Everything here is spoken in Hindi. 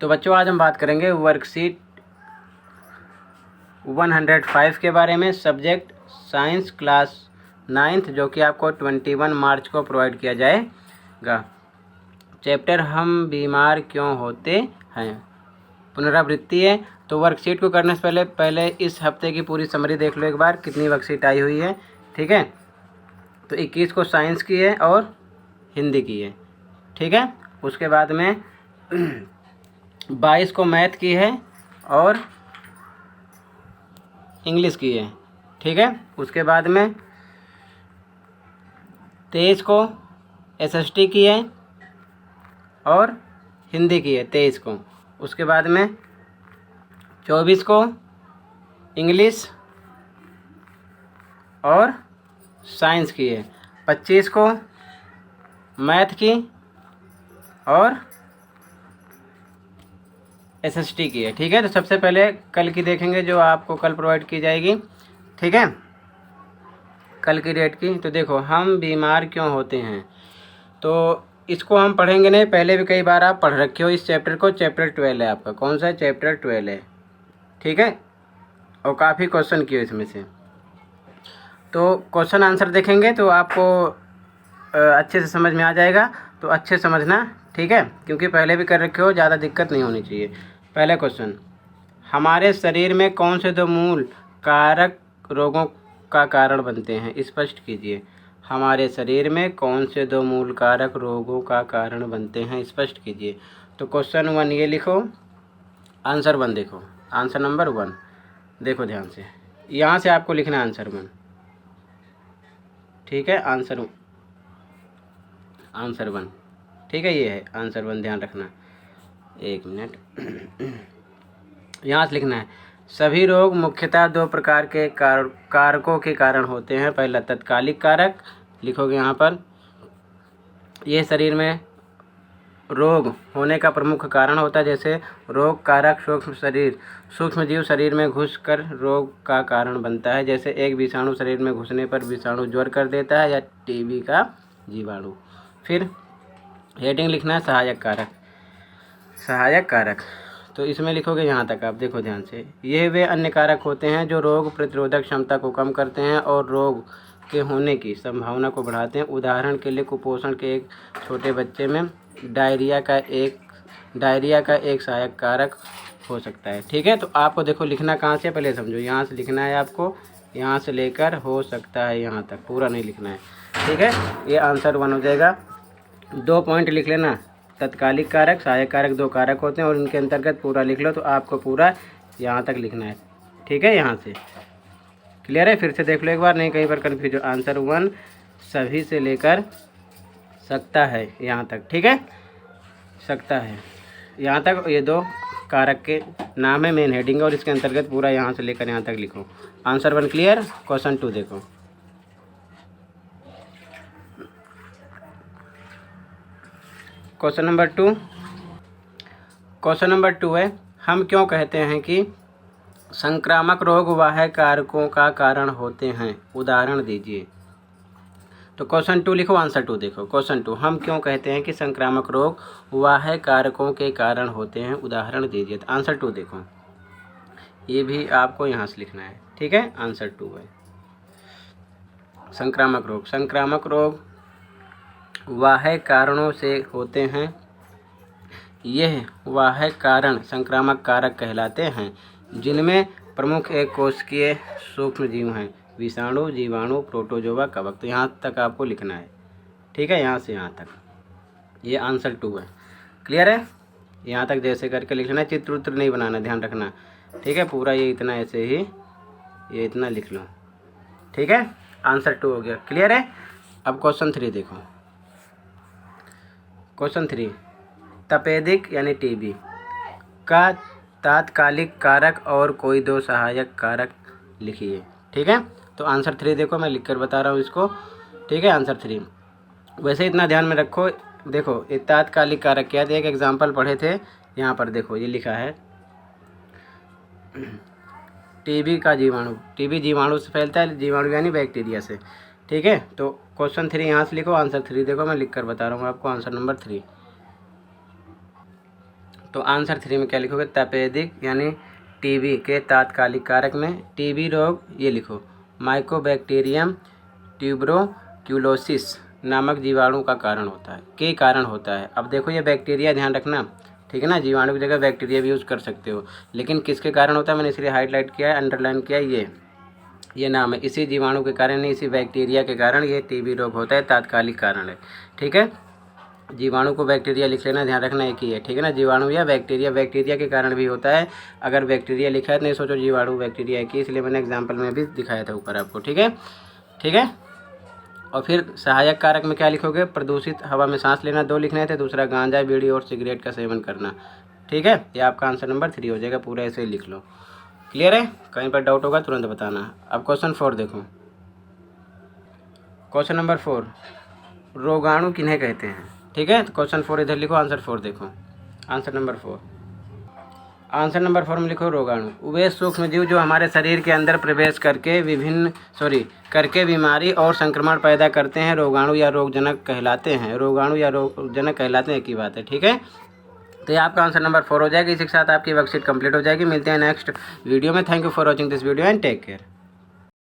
तो बच्चों आज हम बात करेंगे वर्कशीट 105 के बारे में, सब्जेक्ट साइंस क्लास 9th, जो कि आपको 21 मार्च को प्रोवाइड किया जाएगा। चैप्टर हम बीमार क्यों होते हैं, पुनरावृत्ति है। तो वर्कशीट को करने से पहले इस हफ्ते की पूरी समरी देख लो एक बार, कितनी वर्कशीट आई हुई है। ठीक है, तो 21 को साइंस की है और हिंदी की है। ठीक है, उसके बाद में 22 को मैथ की है और इंग्लिश की है। ठीक है, उसके बाद में 23 को एसएसटी की है और हिंदी की है 23 को। उसके बाद में 24 को इंग्लिश और साइंस की है। 25 को मैथ की और एसएसटी की है। ठीक है, तो सबसे पहले कल की देखेंगे जो आपको कल प्रोवाइड की जाएगी। ठीक है, कल की डेट की। तो देखो, हम बीमार क्यों होते हैं, तो इसको हम पढ़ेंगे नहीं, पहले भी कई बार आप पढ़ रखे हो इस चैप्टर को। चैप्टर 12 है आपका। कौन सा है? चैप्टर 12 है। ठीक है, और काफ़ी क्वेश्चन किए इसमें से। तो क्वेश्चन आंसर देखेंगे तो आपको अच्छे से समझ में आ जाएगा, तो अच्छे समझना। ठीक है, क्योंकि पहले भी कर रखे हो, ज़्यादा दिक्कत नहीं होनी चाहिए। पहला क्वेश्चन, हमारे शरीर में कौन से दो मूल कारक रोगों का कारण बनते हैं, स्पष्ट कीजिए। हमारे शरीर में कौन से दो मूल कारक रोगों का कारण बनते हैं, स्पष्ट कीजिए। तो क्वेश्चन 1 ये लिखो, आंसर 1 देखो, आंसर नंबर 1 देखो ध्यान से, यहाँ से आपको लिखना है आंसर 1। ठीक है, आंसर 1। ठीक है, ये है आंसर 1, ध्यान रखना। एक मिनट, यहाँ से लिखना है, सभी रोग मुख्यतः दो प्रकार के कारकों के कारण होते हैं। पहला तत्कालिक कारक लिखोगे यहाँ पर, ये शरीर में रोग होने का प्रमुख कारण होता है। जैसे रोग कारक सूक्ष्म जीव शरीर में घुसकर रोग का कारण बनता है। जैसे एक विषाणु शरीर में घुसने पर विषाणु ज्वर कर देता है, या टीबी का जीवाणु। फिर हेडिंग लिखना है सहायक कारक। तो इसमें लिखोगे यहाँ तक, आप देखो ध्यान से, ये वे अन्य कारक होते हैं जो रोग प्रतिरोधक क्षमता को कम करते हैं और रोग के होने की संभावना को बढ़ाते हैं। उदाहरण के लिए कुपोषण के एक छोटे बच्चे में डायरिया का एक सहायक कारक हो सकता है। ठीक है, तो आपको देखो लिखना कहाँ से, पहले समझो। यहाँ से लिखना है आपको, यहाँ से लेकर हो सकता है यहाँ तक, पूरा नहीं लिखना है। ठीक है, ये आंसर 1 हो जाएगा। 2 पॉइंट लिख लेना, तत्कालिक कारक, सहायक कारक 2 कारक होते हैं और इनके अंतर्गत पूरा लिख लो। तो आपको पूरा यहाँ तक लिखना है। ठीक है, यहाँ से क्लियर है? फिर से देख लो एक बार, नहीं कहीं पर कन्फ्यूज हो। आंसर 1 सभी से लेकर सकता है यहाँ तक। ठीक है, सकता है यहाँ तक, ये 2 कारक के नाम है, मेन हेडिंग, और इसके अंतर्गत पूरा यहाँ से लेकर यहाँ तक लिखो। Answer 1 clear. क्वेश्चन 2 देखो, क्वेश्चन नंबर 2 है, हम क्यों कहते हैं कि संक्रामक रोग बाह्य कारकों का कारण होते हैं, उदाहरण दीजिए। तो क्वेश्चन 2 लिखो, आंसर 2 देखो। क्वेश्चन 2, हम क्यों कहते हैं कि संक्रामक रोग बाह्य कारकों के कारण होते हैं, उदाहरण दीजिए। तो आंसर 2 देखो, ये भी आपको यहाँ से लिखना है। ठीक है, आंसर 2 है संक्रामक रोग बाह्य कारणों से होते हैं। यह बाह्य कारण संक्रामक कारक कहलाते हैं, जिनमें प्रमुख एक कोशिकीय सूक्ष्म जीव हैं, विषाणु, जीवाणु, प्रोटोजोआ, कवक। तो यहाँ तक आपको लिखना है। ठीक है, यहाँ से यहाँ तक, ये आंसर 2 है। क्लियर है? यहाँ तक जैसे करके लिखना है, चित्र उत्र नहीं बनाना, ध्यान रखना। ठीक है, पूरा ये इतना ऐसे ही, ये इतना लिख लो। ठीक है, आंसर 2 हो गया। क्लियर है? अब क्वेश्चन 3 देखो। क्वेश्चन 3, तपेदिक यानी टीबी का तात्कालिक कारक और कोई 2 सहायक कारक लिखिए। ठीक है, तो आंसर 3 देखो, मैं लिखकर बता रहा हूँ इसको। ठीक है, आंसर 3 वैसे इतना ध्यान में रखो। देखो, ये तात्कालिक कारक क्या थे, एक एग्जाम्पल पढ़े थे, यहाँ पर देखो ये लिखा है, टीबी का जीवाणु। टीबी जीवाणु से फैलता है, जीवाणु यानी बैक्टीरिया से। ठीक है, तो क्वेश्चन 3 यहाँ से लिखो, आंसर 3 देखो, मैं लिखकर बता रहा हूँ आपको, आंसर नंबर 3। तो आंसर 3 में क्या लिखोगे, तपेदिक यानी टीबी के तात्कालिक कारक में टीबी रोग ये लिखो माइकोबैक्टीरियम ट्यूबरोक्यूलोसिस नामक जीवाणु का कारण होता है, के कारण होता है। अब देखो ये बैक्टीरिया ध्यान रखना, ठीक है ना, जीवाणु की जगह बैक्टीरिया भी यूज़ कर सकते हो, लेकिन किसके कारण होता है मैंने इसलिए हाईलाइट किया है, अंडरलाइन किया है, ये नाम है, इसी जीवाणु के कारण नहीं, इसी बैक्टीरिया के कारण ये टीबी रोग होता है, तात्कालिक कारण है। ठीक है, जीवाणु को बैक्टीरिया लिख लेना, ध्यान रखना एक ही है, ठीक है ना, जीवाणु या बैक्टीरिया, बैक्टीरिया के कारण भी होता है। अगर बैक्टीरिया लिखा है तो नहीं सोचो जीवाणु बैक्टीरिया की, इसलिए मैंने एग्जाम्पल में भी दिखाया था ऊपर आपको। ठीक है, ठीक है। और फिर सहायक कारक में क्या लिखोगे, प्रदूषित हवा में सांस लेना 2 लिखने थे, दूसरा गांजा बीड़ी और सिगरेट का सेवन करना। ठीक है, ये आपका आंसर नंबर 3 हो जाएगा, पूरा ऐसे ही लिख लो। क्लियर है, कहीं पर डाउट होगा तुरंत बताना। अब क्वेश्चन 4 देखो, क्वेश्चन नंबर 4, रोगाणु किन्हें कहते हैं। ठीक है, तो क्वेश्चन 4 इधर लिखो, आंसर 4 देखो, आंसर नंबर 4, आंसर नंबर 4 में लिखो रोगाणु वे सूक्ष्मजीव जो हमारे शरीर के अंदर प्रवेश करके बीमारी और संक्रमण पैदा करते हैं, रोगाणु या रोगजनक कहलाते हैं, रोगाणु या रोगजनक कहलाते हैं की बात है। ठीक है, तो ये आपका आंसर नंबर 4 हो जाएगा। इसी के साथ आपकी वर्कशीट कंप्लीट हो जाएगी। मिलते हैं नेक्स्ट वीडियो में। Thank you for watching this video and take care.